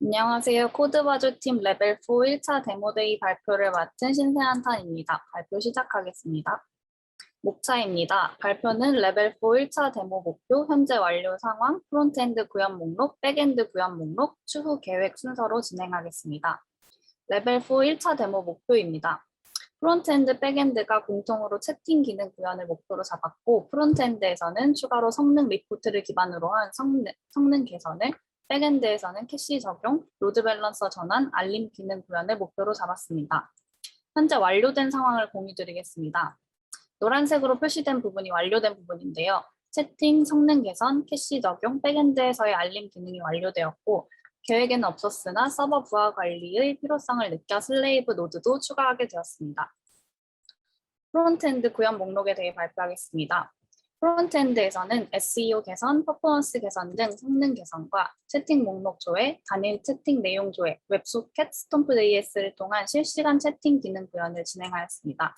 안녕하세요. 코드바주팀 레벨 4 1차 데모데이 발표를 맡은 신세한탄입니다. 발표 시작하겠습니다. 목차입니다. 발표는 레벨 4 1차 데모 목표, 현재 완료 상황, 프론트엔드 구현 목록, 백엔드 구현 목록, 추후 계획 순서로 진행하겠습니다. 레벨 4 1차 데모 목표입니다. 프론트엔드, 백엔드가 공통으로 채팅 기능 구현을 목표로 잡았고, 프론트엔드에서는 추가로 성능 리포트를 기반으로 한 성능 개선을, 백엔드에서는 캐시 적용, 로드 밸런서 전환, 알림 기능 구현을 목표로 잡았습니다. 현재 완료된 상황을 공유드리겠습니다. 노란색으로 표시된 부분이 완료된 부분인데요. 채팅, 성능 개선, 캐시 적용, 백엔드에서의 알림 기능이 완료되었고, 계획에는 없었으나 서버 부하 관리의 필요성을 느껴 슬레이브 노드도 추가하게 되었습니다. 프론트엔드 구현 목록에 대해 발표하겠습니다. 프론트엔드에서는 SEO 개선, 퍼포먼스 개선 등 성능 개선과 채팅 목록 조회, 단일 채팅 내용 조회, 웹소켓, 스톰프.js를 통한 실시간 채팅 기능 구현을 진행하였습니다.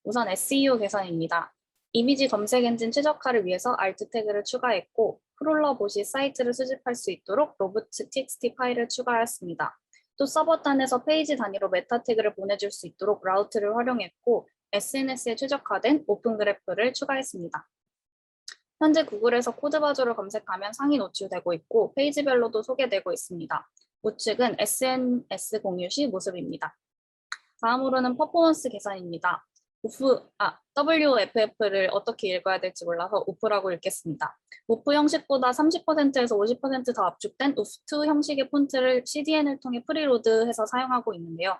우선 SEO 개선입니다. 이미지 검색 엔진 최적화를 위해서 Alt 태그를 추가했고, 크롤러봇이 사이트를 수집할 수 있도록 robots.txt 파일을 추가하였습니다. 또 서버 단에서 페이지 단위로 메타 태그를 보내줄 수 있도록 라우트를 활용했고, SNS에 최적화된 오픈 그래프를 추가했습니다. 현재 구글에서 코드바조를 검색하면 상위 노출되고 있고 페이지별로도 소개되고 있습니다. 우측은 SNS 공유 시 모습입니다. 다음으로는 퍼포먼스 개선입니다. WFF를 어떻게 읽어야 될지 몰라서 우프라고 읽겠습니다. 우프 형식보다 30%에서 50% 더 압축된 우프2 형식의 폰트를 CDN을 통해 프리로드해서 사용하고 있는데요.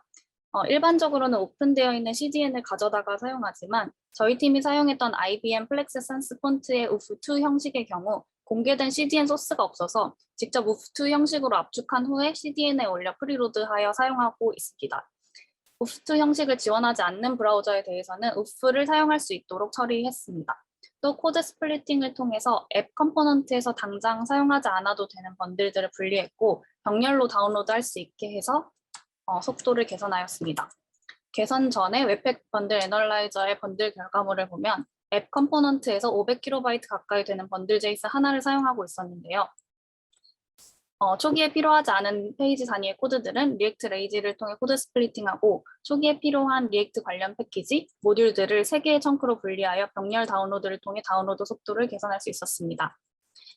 일반적으로는 오픈되어 있는 CDN을 가져다가 사용하지만 저희 팀이 사용했던 IBM 플렉스 산스 폰트의 우프2 형식의 경우 공개된 CDN 소스가 없어서 직접 우프2 형식으로 압축한 후에 CDN에 올려 프리로드하여 사용하고 있습니다. 우프2 형식을 지원하지 않는 브라우저에 대해서는 우프를 사용할 수 있도록 처리했습니다. 또 코드 스플리팅을 통해서 앱 컴포넌트에서 당장 사용하지 않아도 되는 번들들을 분리했고 병렬로 다운로드할 수 있게 해서 속도를 개선하였습니다. 개선 전에 웹팩 번들 애널라이저의 번들 결과물을 보면 앱 컴포넌트에서 500KB 가까이 되는 번들 JS 하나를 사용하고 있었는데요. 초기에 필요하지 않은 페이지 단위의 코드들은 리액트 레이지를 통해 코드 스플리팅하고 초기에 필요한 리액트 관련 패키지, 모듈들을 3개의 청크로 분리하여 병렬 다운로드를 통해 다운로드 속도를 개선할 수 있었습니다.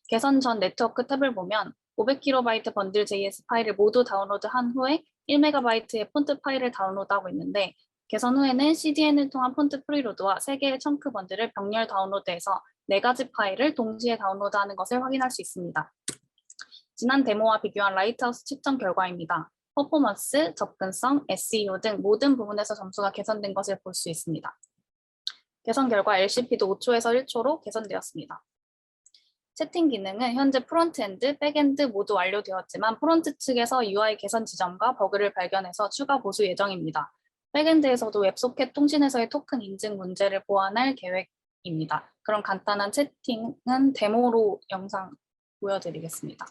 개선 전 네트워크 탭을 보면 500KB 번들 JS 파일을 모두 다운로드한 후에 1MB의 폰트 파일을 다운로드하고 있는데 개선 후에는 CDN을 통한 폰트 프리로드와 3개의 청크 번들을 병렬 다운로드해서 4가지 파일을 동시에 다운로드하는 것을 확인할 수 있습니다. 지난 데모와 비교한 라이트하우스 측정 결과입니다. 퍼포먼스, 접근성, SEO 등 모든 부분에서 점수가 개선된 것을 볼 수 있습니다. 개선 결과 LCP도 5초에서 1초로 개선되었습니다. 채팅 기능은 현재 프론트엔드, 백엔드 모두 완료되었지만 프론트 측에서 UI 개선 지점과 버그를 발견해서 추가 보수 예정입니다. 백엔드에서도 웹소켓 통신에서의 토큰 인증 문제를 보완할 계획입니다. 그럼 간단한 채팅은 데모로 영상 보여드리겠습니다.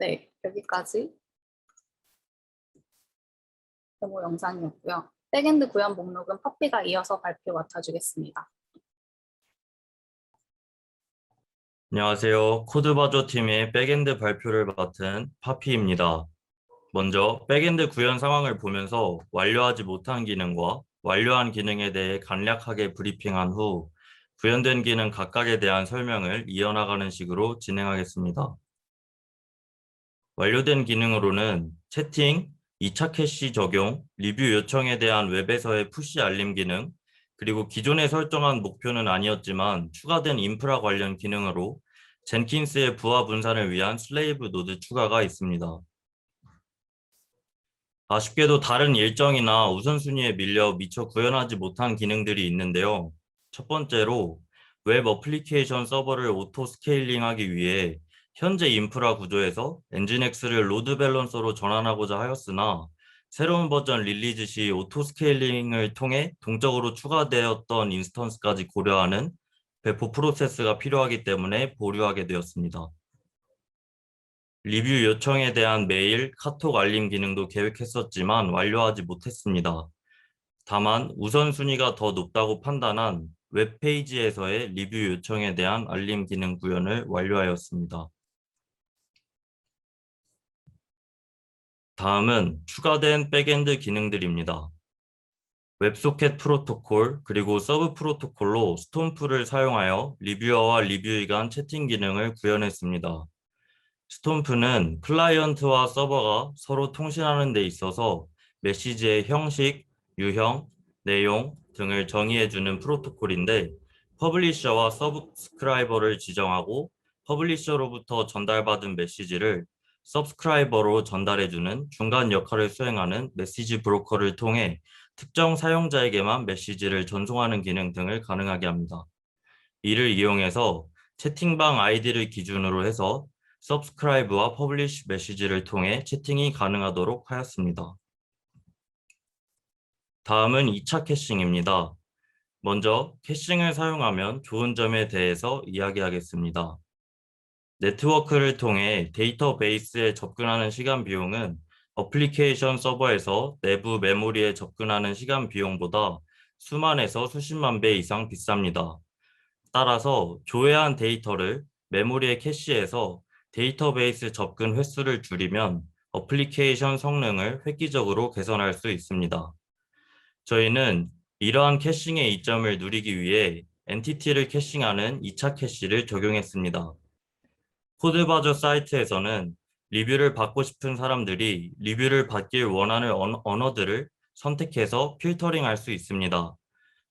네, 여기까지 데모 영상이었고요. 백엔드 구현 목록은 퍼피가 이어서 발표 맡아주겠습니다. 안녕하세요. 코드바조 팀의 백엔드 발표를 맡은 파피입니다. 먼저 백엔드 구현 상황을 보면서 완료하지 못한 기능과 완료한 기능에 대해 간략하게 브리핑한 후 구현된 기능 각각에 대한 설명을 이어나가는 식으로 진행하겠습니다. 완료된 기능으로는 채팅, 2차 캐시 적용, 리뷰 요청에 대한 웹에서의 푸시 알림 기능, 그리고 기존에 설정한 목표는 아니었지만 추가된 인프라 관련 기능으로 젠킨스의 부하 분산을 위한 슬레이브 노드 추가가 있습니다. 아쉽게도 다른 일정이나 우선순위에 밀려 미처 구현하지 못한 기능들이 있는데요. 첫 번째로 웹 어플리케이션 서버를 오토 스케일링하기 위해 현재 인프라 구조에서 엔진엑스를 로드 밸런서로 전환하고자 하였으나 새로운 버전 릴리즈 시 오토 스케일링을 통해 동적으로 추가되었던 인스턴스까지 고려하는 배포 프로세스가 필요하기 때문에 보류하게 되었습니다. 리뷰 요청에 대한 메일, 카톡 알림 기능도 계획했었지만 완료하지 못했습니다. 다만 우선순위가 더 높다고 판단한 웹페이지에서의 리뷰 요청에 대한 알림 기능 구현을 완료하였습니다. 다음은 추가된 백엔드 기능들입니다. 웹소켓 프로토콜 그리고 서브 프로토콜로 스톰프를 사용하여 리뷰어와 리뷰이 간 채팅 기능을 구현했습니다. 스톰프는 클라이언트와 서버가 서로 통신하는 데 있어서 메시지의 형식, 유형, 내용 등을 정의해주는 프로토콜인데 퍼블리셔와 서브스크라이버를 지정하고 퍼블리셔로부터 전달받은 메시지를 서브스크라이버로 전달해주는 중간 역할을 수행하는 메시지 브로커를 통해 특정 사용자에게만 메시지를 전송하는 기능 등을 가능하게 합니다. 이를 이용해서 채팅방 아이디를 기준으로 해서 서브스크라이브와 퍼블리쉬 메시지를 통해 채팅이 가능하도록 하였습니다. 다음은 2차 캐싱입니다. 먼저 캐싱을 사용하면 좋은 점에 대해서 이야기하겠습니다. 네트워크를 통해 데이터베이스에 접근하는 시간 비용은 어플리케이션 서버에서 내부 메모리에 접근하는 시간 비용보다 수만에서 수십만 배 이상 비쌉니다. 따라서 조회한 데이터를 메모리에 캐시해서 데이터베이스 접근 횟수를 줄이면 어플리케이션 성능을 획기적으로 개선할 수 있습니다. 저희는 이러한 캐싱의 이점을 누리기 위해 엔티티를 캐싱하는 2차 캐시를 적용했습니다. 코드바저 사이트에서는 리뷰를 받고 싶은 사람들이 리뷰를 받길 원하는 언어들을 선택해서 필터링할 수 있습니다.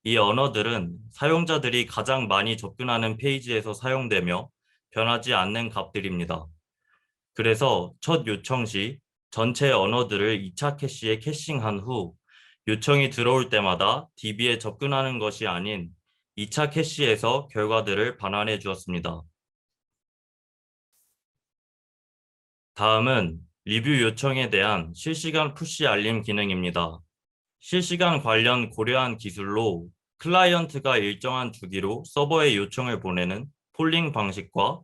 이 언어들은 사용자들이 가장 많이 접근하는 페이지에서 사용되며 변하지 않는 값들입니다. 그래서 첫 요청 시 전체 언어들을 2차 캐시에 캐싱한 후 요청이 들어올 때마다 DB에 접근하는 것이 아닌 2차 캐시에서 결과들을 반환해 주었습니다. 다음은 리뷰 요청에 대한 실시간 푸시 알림 기능입니다. 실시간 관련 고려한 기술로 클라이언트가 일정한 주기로 서버에 요청을 보내는 폴링 방식과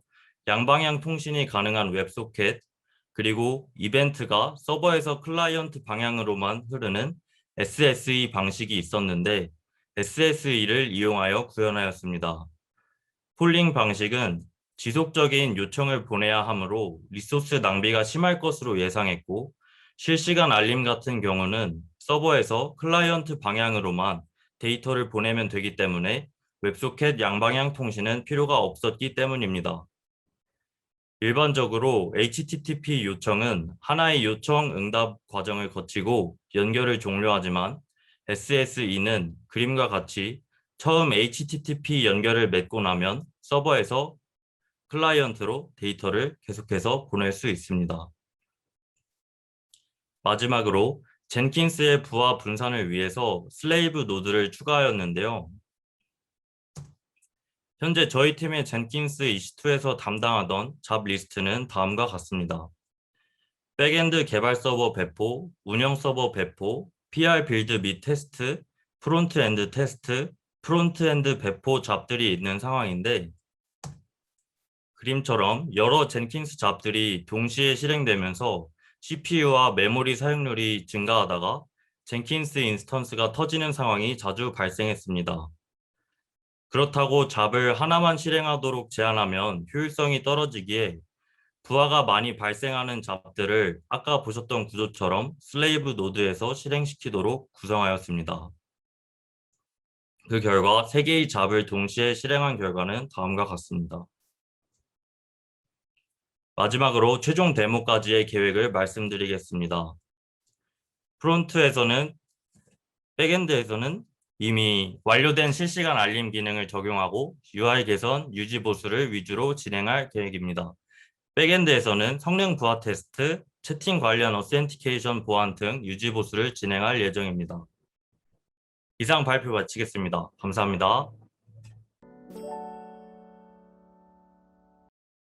양방향 통신이 가능한 웹소켓, 그리고 이벤트가 서버에서 클라이언트 방향으로만 흐르는 SSE 방식이 있었는데 SSE를 이용하여 구현하였습니다. 폴링 방식은 지속적인 요청을 보내야 하므로 리소스 낭비가 심할 것으로 예상했고 실시간 알림 같은 경우는 서버에서 클라이언트 방향으로만 데이터를 보내면 되기 때문에 웹소켓 양방향 통신은 필요가 없었기 때문입니다. 일반적으로 HTTP 요청은 하나의 요청 응답 과정을 거치고 연결을 종료하지만 SSE는 그림과 같이 처음 HTTP 연결을 맺고 나면 서버에서 클라이언트로 데이터를 계속해서 보낼 수 있습니다. 마지막으로 젠킨스의 부하 분산을 위해서 슬레이브 노드를 추가하였는데요. 현재 저희 팀의 젠킨스 EC2에서 담당하던 잡 리스트는 다음과 같습니다. 백엔드 개발 서버 배포, 운영 서버 배포, PR 빌드 및 테스트, 프론트엔드 테스트, 프론트엔드 배포 잡들이 있는 상황인데 그림처럼 여러 젠킨스 잡들이 동시에 실행되면서 CPU와 메모리 사용률이 증가하다가 젠킨스 인스턴스가 터지는 상황이 자주 발생했습니다. 그렇다고 잡을 하나만 실행하도록 제한하면 효율성이 떨어지기에 부하가 많이 발생하는 잡들을 아까 보셨던 구조처럼 슬레이브 노드에서 실행시키도록 구성하였습니다. 그 결과 3개의 잡을 동시에 실행한 결과는 다음과 같습니다. 마지막으로 최종 데모까지의 계획을 말씀드리겠습니다. 프론트에서는, 백엔드에서는 이미 완료된 실시간 알림 기능을 적용하고 UI 개선, 유지 보수를 위주로 진행할 계획입니다. 백엔드에서는 성능 부하 테스트, 채팅 관련 어센티케이션 보안 등 유지 보수를 진행할 예정입니다. 이상 발표 마치겠습니다. 감사합니다.